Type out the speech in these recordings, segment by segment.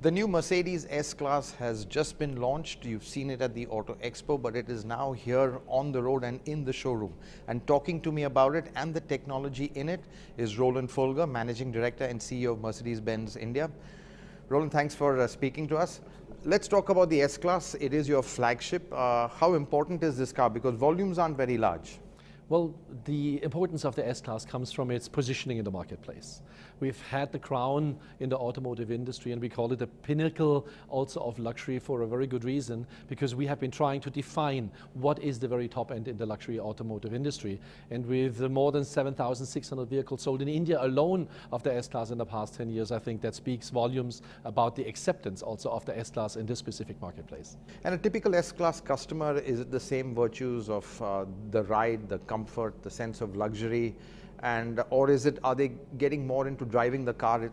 The new Mercedes S-Class has just been launched. You've seen it at the Auto Expo, but it is now here on the road and in the showroom. And talking to me about it and the technology in it is Roland Folger, Managing Director and CEO of Mercedes-Benz India. Roland, thanks for speaking to us. Let's talk about the S-Class. It is your flagship. How important is this car? Because volumes aren't very large. Well, the importance of the S-Class comes from its positioning in the marketplace. We've had the crown in the automotive industry, and we call it the pinnacle also of luxury for a very good reason, because we have been trying to define what is the very top end in the luxury automotive industry. And with more than 7,600 vehicles sold in India alone of the S-Class in the past 10 years, I think that speaks volumes about the acceptance also of the S-Class in this specific marketplace. And a typical S-Class customer, is it the same virtues of the ride, the comfort, the sense of luxury, and or are they getting more into driving the car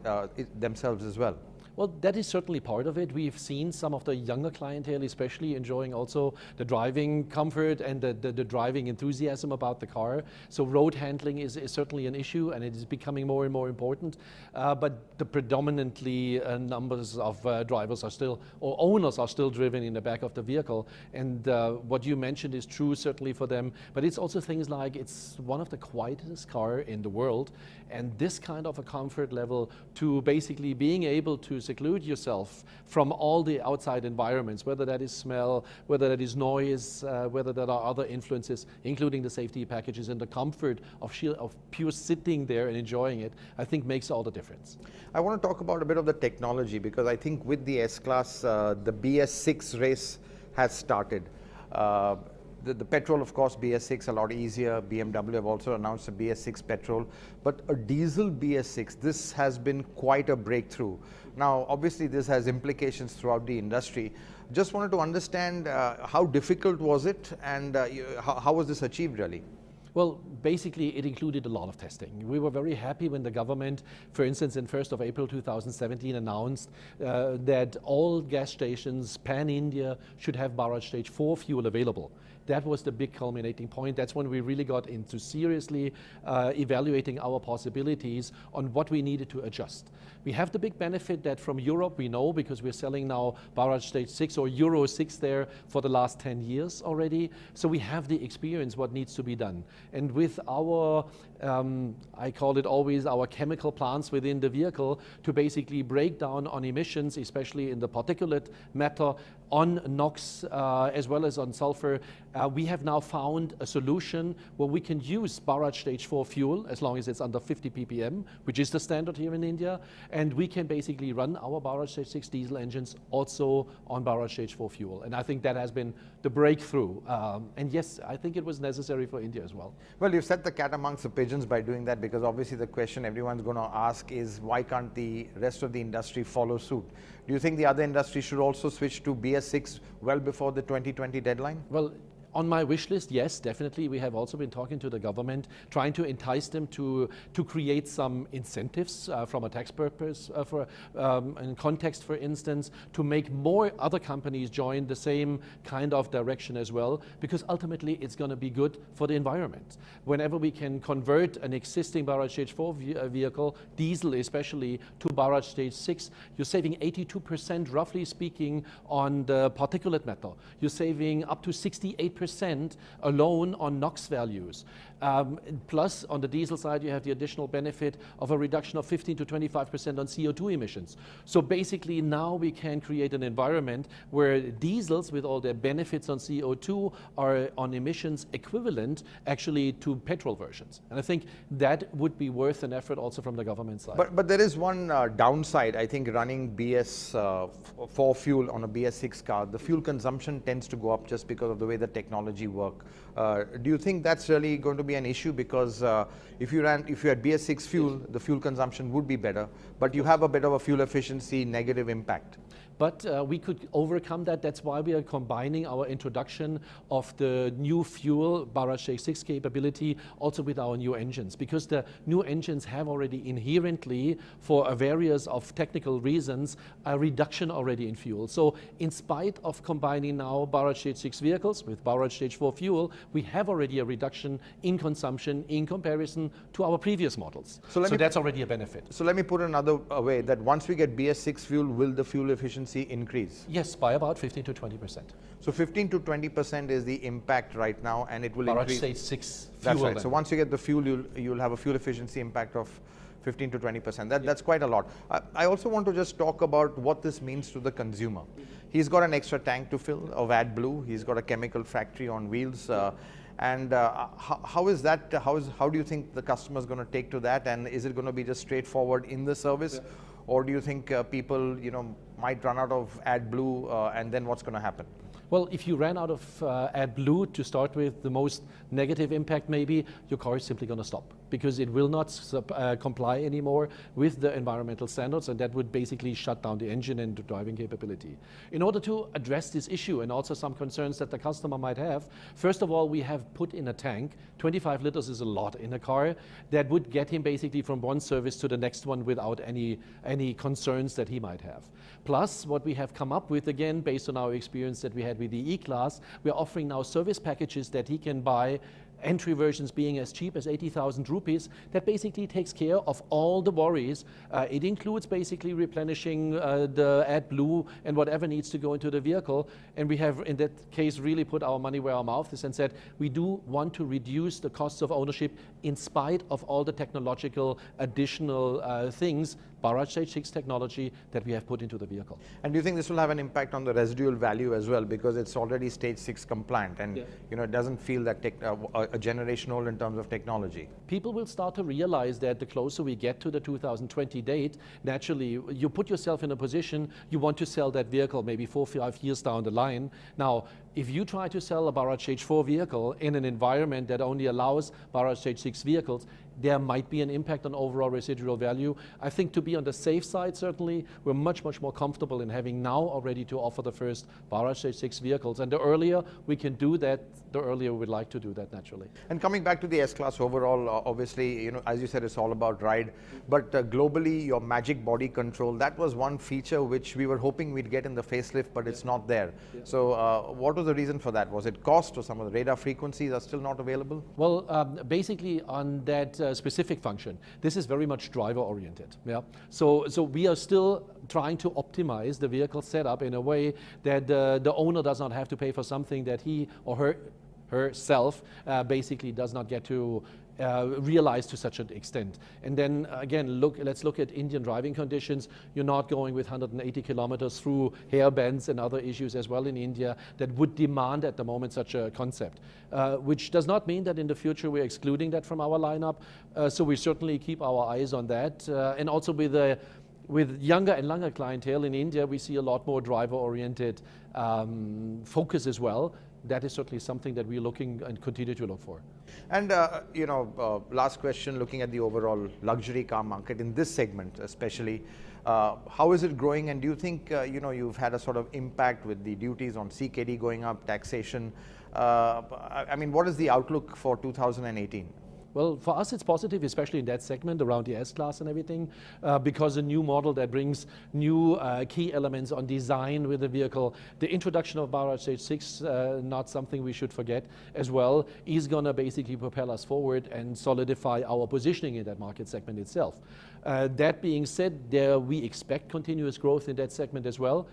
themselves as well? Well, that is certainly part of it. We've seen some of the younger clientele especially enjoying also the driving comfort and the driving enthusiasm about the car. So road handling is certainly an issue, and it is becoming more and more important. But the predominantly numbers of drivers are still, or owners are still driven in the back of the vehicle. And what you mentioned is true certainly for them, but it's also things like it's one of the quietest car in the world. And this kind of a comfort level to basically being able to seclude yourself from all the outside environments, whether that is smell, whether that is noise, whether there are other influences, including the safety packages and the comfort of pure sitting there and enjoying it, I think makes all the difference. I want to talk about a bit of the technology, because I think with the S-Class, the BS6 race has started. The petrol, of course, BS6 a lot easier. BMW have also announced a BS6 petrol, but a diesel BS6, this has been quite a breakthrough. Now, obviously, this has implications throughout the industry. Just wanted to understand how difficult was it, and how was this achieved really? Well, basically, it included a lot of testing. We were very happy when the government, for instance, in 1st of April 2017 announced that all gas stations pan-India should have Bharat Stage 4 fuel available. That was the big culminating point. That's when we really got into seriously evaluating our possibilities on what we needed to adjust. We have the big benefit that from Europe we know, because we're selling now Bharat Stage 6 or Euro 6 there for the last 10 years already. So we have the experience what needs to be done. And with our, I call it always our chemical plants within the vehicle to basically break down on emissions, especially in the particulate matter, on NOx as well as on sulfur, we have now found a solution where we can use Bharat Stage 4 fuel as long as it's under 50 ppm, which is the standard here in India, and we can basically run our Bharat Stage 6 diesel engines also on Bharat Stage 4 fuel. And I think that has been the breakthrough. And yes, I think it was necessary for India as well. Well, you've set the cat amongst the pigeons by doing that, because obviously the question everyone's going to ask is, why can't the rest of the industry follow suit? Do you think the other industry should also switch to BS6 well before the 2020 deadline? Well, on my wish list, yes, definitely. We have also been talking to the government, trying to entice them to create some incentives from a tax purpose, in context, for instance, to make more other companies join the same kind of direction as well, because ultimately it's going to be good for the environment. Whenever we can convert an existing Bharat Stage 4 vehicle, diesel especially, to Bharat Stage 6, you're saving 82%, roughly speaking, on the particulate matter. You're saving up to 68% alone on NOx values. Plus, on the diesel side, you have the additional benefit of a reduction of 15 to 25% on CO2 emissions. So basically, now we can create an environment where diesels, with all their benefits on CO2, are on emissions equivalent actually to petrol versions. And I think that would be worth an effort also from the government side. But there is one downside. I think running BS4 fuel on a BS6 car, the fuel consumption tends to go up just because of the way the technology works. Do you think that's really going to be an issue? Because if you had BS6 fuel, the fuel consumption would be better, but you have a bit of a fuel efficiency negative impact. but we could overcome that. That's why we are combining our introduction of the new fuel Bharat Stage 6 capability also with our new engines, because the new engines have already inherently, for various of technical reasons, a reduction already in fuel. So in spite of combining now Bharat Stage 6 vehicles with Bharat Stage 4 fuel, we have already a reduction in consumption in comparison to our previous models. So that's already a benefit. So let me put another way, that once we get BS6 fuel, will the fuel efficiency increase? Yes, by about 15 to 20%. So 15 to 20% is the impact right now, and it will Bharat increase. Stage 6 fuel. That's right. Then. So once you get the fuel, you'll have a fuel efficiency impact of 15 to 20%. That's quite a lot. I also want to just talk about what this means to the consumer. He's got an extra tank to fill of AdBlue. He's got a chemical factory on wheels. And how is that? How do you think the customer is going to take to that? And is it going to be just straightforward in the service, or do you think people, might run out of AdBlue, and then what's going to happen? Well, if you ran out of AdBlue to start with, the most negative impact maybe, your car is simply going to stop, because it will not comply anymore with the environmental standards, and that would basically shut down the engine and the driving capability. In order to address this issue and also some concerns that the customer might have, first of all, we have put in a tank. 25 liters is a lot in a car. That would get him basically from one service to the next one without any concerns that he might have. Plus, what we have come up with, again, based on our experience that we had with the E-Class, we're offering now service packages that he can buy, entry versions being as cheap as 80,000 rupees, that basically takes care of all the worries. It includes basically replenishing the AdBlue and whatever needs to go into the vehicle. And we have, in that case, really put our money where our mouth is and said, we do want to reduce the costs of ownership in spite of all the technological additional things, Bharat Stage 6 technology, that we have put into the vehicle. And do you think this will have an impact on the residual value as well, because it's already Stage 6 compliant, and it doesn't feel that a generation old in terms of technology? People will start to realize that the closer we get to the 2020 date, naturally, you put yourself in a position, you want to sell that vehicle maybe 4 or 5 years down the line. Now, if you try to sell a Bharat Stage 4 vehicle in an environment that only allows Bharat Stage 6 vehicles, there might be an impact on overall residual value. I think to be on the safe side, certainly, we're much, much more comfortable in having now already to offer the first Bharat Stage 6 vehicles. And the earlier we can do that, the earlier we'd like to do that, naturally. And coming back to the S-Class overall, obviously, as you said, it's all about ride. But globally, your magic body control, that was one feature which we were hoping we'd get in the facelift, but it's not there. So what was the reason for that? Was it cost, or some of the radar frequencies are still not available? Well, basically on that specific function, this is very much driver oriented. So we are still trying to optimize the vehicle setup in a way that the owner does not have to pay for something that he or herself basically does not get to realize to such an extent. And then again, let's look at Indian driving conditions. You're not going with 180 kilometers through hair bends and other issues as well in India that would demand at the moment such a concept, which does not mean that in the future we're excluding that from our lineup. So we certainly keep our eyes on that. And also with younger and younger clientele in India, we see a lot more driver-oriented focus as well. That is certainly something that we're looking and continue to look for. And last question, looking at the overall luxury car market in this segment especially, how is it growing, and do you think you've had a sort of impact with the duties on CKD going up, taxation? I mean, what is the outlook for 2018? Well, for us it's positive, especially in that segment around the S-Class and everything, because a new model that brings new key elements on design with the vehicle. The introduction of Bharat Stage 6, not something we should forget as well, is going to basically propel us forward and solidify our positioning in that market segment itself. That being said, we expect continuous growth in that segment as well.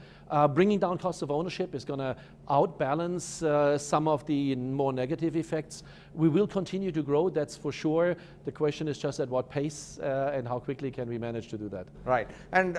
Bringing down cost of ownership is going to outbalance some of the more negative effects. We will continue to grow, that's for sure. The question is just at what pace and how quickly can we manage to do that. Right. And,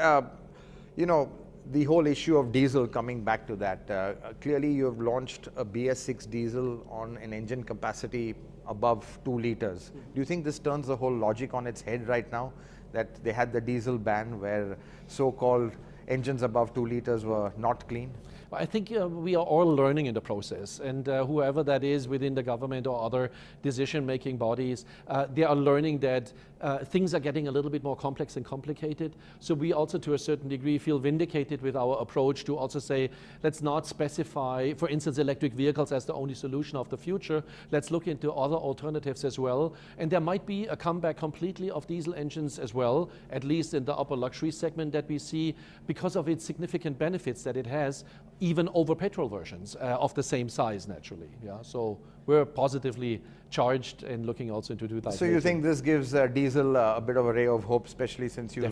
the whole issue of diesel, coming back to that, clearly you have launched a BS6 diesel on an engine capacity above 2 liters. Do you think this turns the whole logic on its head right now, that they had the diesel ban where so-called engines above 2 liters were not clean? I think we are all learning in the process, and whoever that is within the government or other decision-making bodies, they are learning that things are getting a little bit more complex and complicated. So we also, to a certain degree, feel vindicated with our approach to also say, let's not specify, for instance, electric vehicles as the only solution of the future. Let's look into other alternatives as well. And there might be a comeback completely of diesel engines as well, at least in the upper luxury segment that we see, because of its significant benefits that it has, even over petrol versions of the same size, naturally. Yeah, so we're positively charged and looking also into 2018. So you think this gives diesel a bit of a ray of hope, especially since you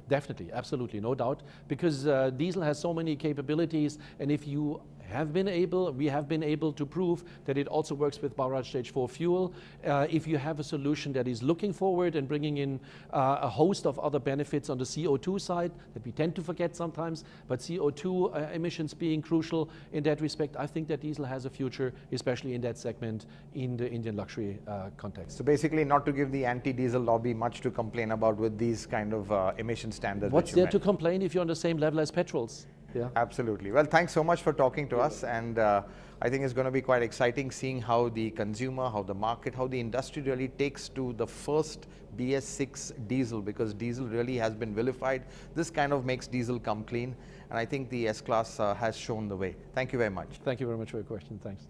Definitely, absolutely, no doubt, because diesel has so many capabilities, and if you we have been able to prove that it also works with barrage stage 4 fuel. If you have a solution that is looking forward and bringing in a host of other benefits on the CO2 side that we tend to forget sometimes, but CO2 emissions being crucial in that respect, I think that diesel has a future, especially in that segment in the Indian luxury context. So basically, not to give the anti-diesel lobby much to complain about with these kind of emission standards. What's there to complain if you're on the same level as petrols? Yeah. Absolutely. Well, thanks so much for talking to us, and I think it's going to be quite exciting seeing how the consumer, how the market, how the industry really takes to the first BS6 diesel, because diesel really has been vilified. This kind of makes diesel come clean, and I think the S-Class has shown the way. Thank you very much. Thank you very much for your question. Thanks.